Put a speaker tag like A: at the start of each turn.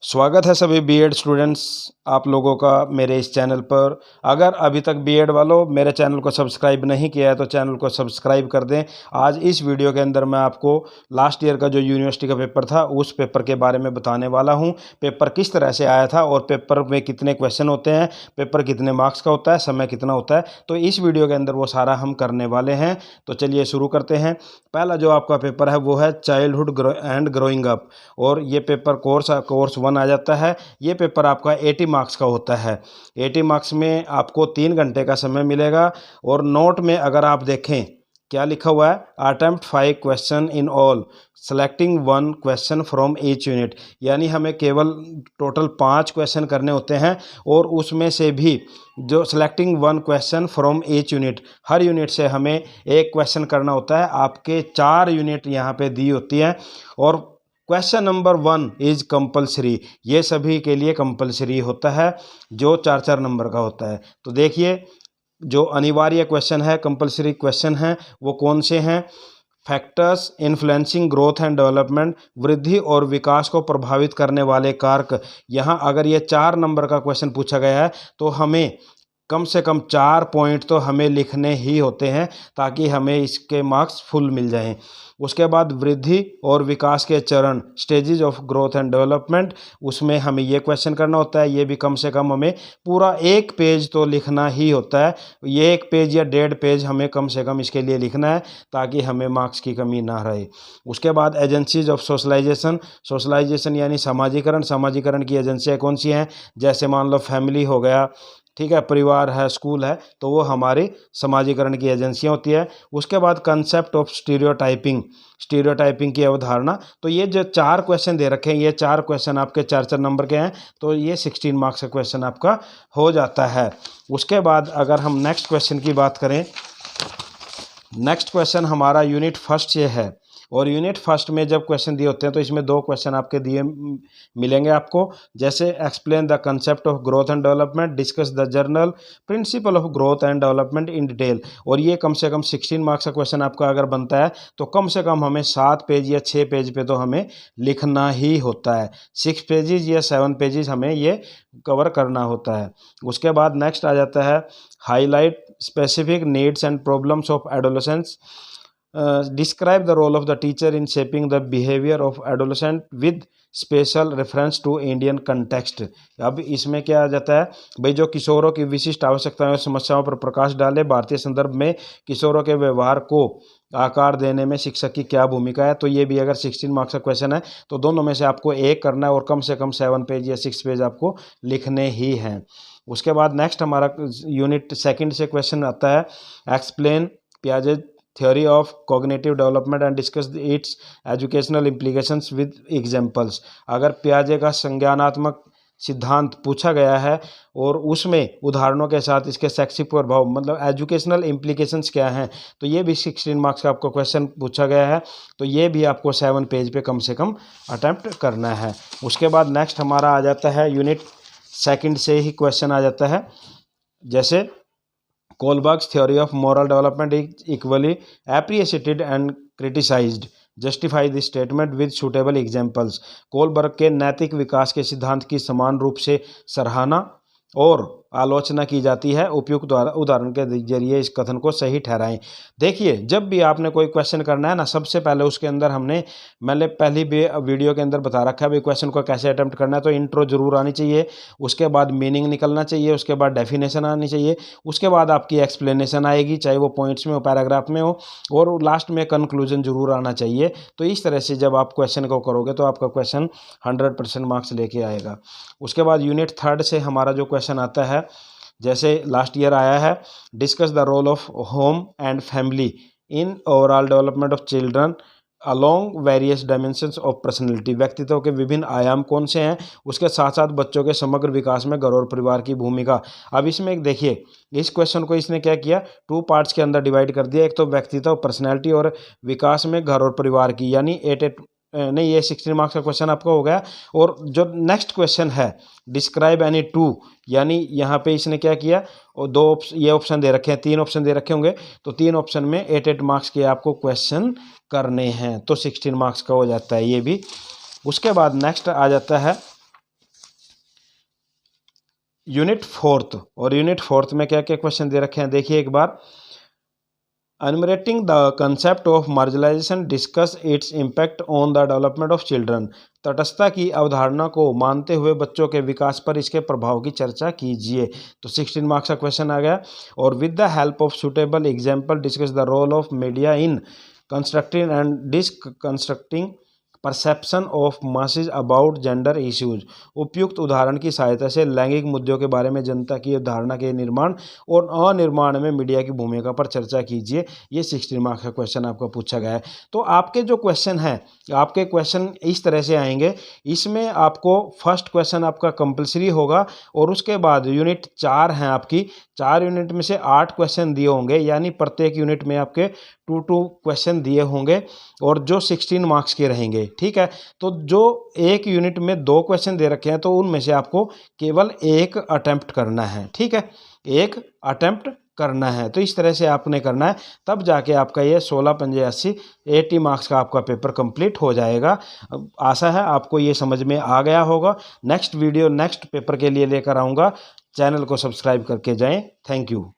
A: स्वागत है सभी बीएड स्टूडेंट्स आप लोगों का मेरे इस चैनल पर। अगर अभी तक बीएड वालों मेरे चैनल को सब्सक्राइब नहीं किया है तो चैनल को सब्सक्राइब कर दें। आज इस वीडियो के अंदर मैं आपको लास्ट ईयर का जो यूनिवर्सिटी का पेपर था उस पेपर के बारे में बताने वाला हूं। पेपर किस तरह से आया था और पेपर में कितने क्वेश्चन होते हैं, पेपर कितने मार्क्स का होता है, समय कितना होता है, तो इस वीडियो के अंदर वो सारा हम करने वाले हैं। तो चलिए शुरू करते हैं। पहला जो आपका पेपर है वो है चाइल्डहुड एंड ग्रोइंग अप, और ये पेपर कोर्स 1 आ जाता है। ये पेपर आपका 80 मार्क्स का होता है। 80 मार्क्स में आपको 3 घंटे का समय मिलेगा। और नोट में अगर आप देखें क्या लिखा हुआ है, attempt 5 question in all selecting 1 question from each unit, यानी हमें केवल टोटल 5 क्वेश्चन करने होते हैं और उसमें से भी जो selecting 1 question from each unit, her unit से हमें एक क्वेश्चन करना होता है। आपके 4 यूनिट यहाँ पे दी होती है और क्वेश्चन नंबर 1 इज कंपलसरी, ये सभी के लिए कंपलसरी होता है जो 4-4 नंबर का होता है। तो देखिए जो अनिवार्य क्वेश्चन है, कंपलसरी क्वेश्चन है, वो कौन से हैं। Factors influencing growth and development, वृद्धि और विकास को प्रभावित करने वाले कारक। यहाँ अगर ये 4 नंबर का क्वेश्चन पूछा गया है तो हमें कम से कम 4 पॉइंट तो हमें लिखने ही होते हैं ताकि हमें इसके मार्क्स फुल मिल जाएं। उसके बाद वृद्धि और विकास के चरण, stages of growth and development, उसमें हमें ये क्वेश्चन करना होता है। ये भी कम से कम हमें पूरा 1 पेज तो लिखना ही होता है। ये 1 पेज या 1.5 पेज हमें कम से कम इसके लिए लिखना है ताकि हमें मार्क्स की कमी ना रहे। उसके बाद एजेंसीज ऑफ सोशलाइजेशन यानी समाजीकरण की एजेंसियाँ कौन सी हैं, जैसे मान लो फैमिली हो गया, ठीक है, परिवार है, स्कूल है, तो वो हमारी समाजीकरण की एजेंसियाँ होती है। उसके बाद कंसेप्ट ऑफ स्टीरियोटाइपिंग की अवधारणा। तो ये जो 4 क्वेश्चन दे रखे हैं, ये 4 क्वेश्चन आपके 4-4 नंबर के हैं, तो ये 16 मार्क्स का क्वेश्चन आपका हो जाता है। उसके बाद अगर हम नेक्स्ट क्वेश्चन की बात करें, नेक्स्ट क्वेश्चन हमारा यूनिट फर्स्ट से है। और यूनिट फर्स्ट में जब क्वेश्चन दिए होते हैं तो इसमें 2 क्वेश्चन आपके दिए मिलेंगे आपको, जैसे explain the concept of growth and development, discuss the journal principle of growth and development in detail. और ये कम से कम 16 मार्क्स का क्वेश्चन आपका अगर बनता है तो कम से कम हमें 7 पेज या 6 पेज पे तो हमें लिखना ही होता है। 6 पेजेस या 7 पेजेस हमें ये कवर करना होता है। उसके बाद नेक्स्ट आ जाता है highlight specific needs and problems of adolescents, describe the role of the teacher in shaping the behavior of adolescent with special reference to Indian context. अब इसमें क्या आ जाता है भाई, जो किशोरों की विशिष्ट आवश्यकताओं और समस्याओं पर प्रकाश डाले, भारतीय संदर्भ में किशोरों के व्यवहार को आकार देने में शिक्षक की क्या भूमिका है। तो ये भी अगर 16 मार्क्स का क्वेश्चन है तो दोनों में से आपको एक करना है और कम से कम 7 पेज या 6 पेज आपको लिखने ही हैं। उसके बाद नेक्स्ट हमारा यूनिट सेकंड से क्वेश्चन आता है explain पियाजे theory of cognitive development and discuss its educational implications with examples। अगर पियाजे का संज्ञानात्मक सिद्धांत पूछा गया है और उसमें उदाहरणों के साथ इसके शैक्षिक प्रभाव, मतलब एजुकेशनल इम्प्लीकेशंस क्या हैं, तो ये भी 16 मार्क्स का आपको क्वेश्चन पूछा गया है। तो ये भी आपको 7 पेज पे कम से कम अटेम्प्ट करना है। उसके बाद नेक्स्ट हमारा आ जाता है यूनिट सेकंड से ही क्वेश्चन आ जाता है, जैसे Kohlberg's theory of moral development is equally appreciated and criticized. Justify this statement with suitable examples। Kohlberg के नैतिक विकास के सिद्धांत की समान रूप से सराहना और आलोचना की जाती है, उपयुक्त उदाहरण के जरिए इस कथन को सही ठहराएं। देखिए जब भी आपने कोई क्वेश्चन करना है ना, सबसे पहले उसके अंदर मैंने पहली वीडियो के अंदर बता रखा है भाई क्वेश्चन को कैसे अटेम्प्ट करना है। तो इंट्रो जरूर आनी चाहिए, उसके बाद मीनिंग निकलना चाहिए, उसके बाद डेफिनेशन आनी चाहिए, उसके बाद आपकी एक्सप्लेनेशन आएगी, चाहे वो पॉइंट्स में हो, पैराग्राफ में हो, और लास्ट में कंक्लूजन जरूर आना चाहिए। तो इस तरह से जब आप क्वेश्चन को करोगे तो आपका क्वेश्चन 100% मार्क्स लेके आएगा। उसके बाद यूनिट थर्ड से हमारा जो क्वेश्चन आता है, जैसे लास्ट ईयर आया है, discuss the role of home and family in overall development of children along various dimensions of personality. व्यक्तित्व के विभिन्न आयाम कौन से हैं, उसके साथ साथ बच्चों के समग्र विकास में घर और परिवार की भूमिका। अब इसमें देखिए इस क्वेश्चन को इसने क्या किया, 2 पार्ट्स के अंदर डिवाइड कर दिया। एक तो व्यक्तित्व पर्सनैलिटी और विकास में घर और परिवार की, यानी 16 मार्क्स का क्वेश्चन आपका हो गया। और जो नेक्स्ट क्वेश्चन है डिस्क्राइब एनी 2, यानी यहाँ पे इसने क्या किया, और ये ऑप्शन दे रखे हैं, 3 ऑप्शन दे रखे होंगे, तो 3 ऑप्शन में 8 मार्क्स के आपको क्वेश्चन करने हैं, तो 16 मार्क्स का हो जाता है ये भी। उसके बाद नेक्स्ट आ जाता है यूनिट फोर्थ, और यूनिट फोर्थ में क्या क्या क्वेश्चन दे रखे हैं देखिए एक बार। Enumerating the concept of marginalisation, discuss its impact on the development of children. तटस्थता की अवधारणा को मानते हुए बच्चों के विकास पर इसके प्रभाव की चर्चा कीजिए। तो 16 मार्क्स का क्वेश्चन आ गया। और with the help of suitable example discuss the role of media in constructing and deconstructing perception of masses about gender issues. उपयुक्त उदाहरण की सहायता से लैंगिक मुद्दों के बारे में जनता की धारणा के निर्माण और अनिर्माण में मीडिया की भूमिका पर चर्चा कीजिए। ये 16 मार्क्स का क्वेश्चन आपका पूछा गया है। तो आपके जो क्वेश्चन हैं, आपके क्वेश्चन इस तरह से आएंगे। इसमें आपको फर्स्ट क्वेश्चन आपका कंपलसरी होगा, और उसके बाद यूनिट 4 हैं आपकी, 4 यूनिट में से 8 क्वेश्चन दिए होंगे, यानी प्रत्येक यूनिट में आपके 2 क्वेश्चन दिए होंगे, और जो 16 मार्क्स के रहेंगे। ठीक है, तो जो एक यूनिट में 2 क्वेश्चन दे रखे हैं, तो उनमें से आपको केवल एक अटेम्प्ट करना है। ठीक है, एक अटेम्प्ट करना है। तो इस तरह से आपने करना है, तब जाके आपका ये 16 पंजे 80 80 मार्क्स का आपका पेपर कंप्लीट हो जाएगा। आशा है आपको ये समझ में आ गया होगा। नेक्स्ट वीडियो नेक्स्ट पेपर के लिए लेकर आऊँगा। चैनल को सब्सक्राइब करके जाएं। Thank you.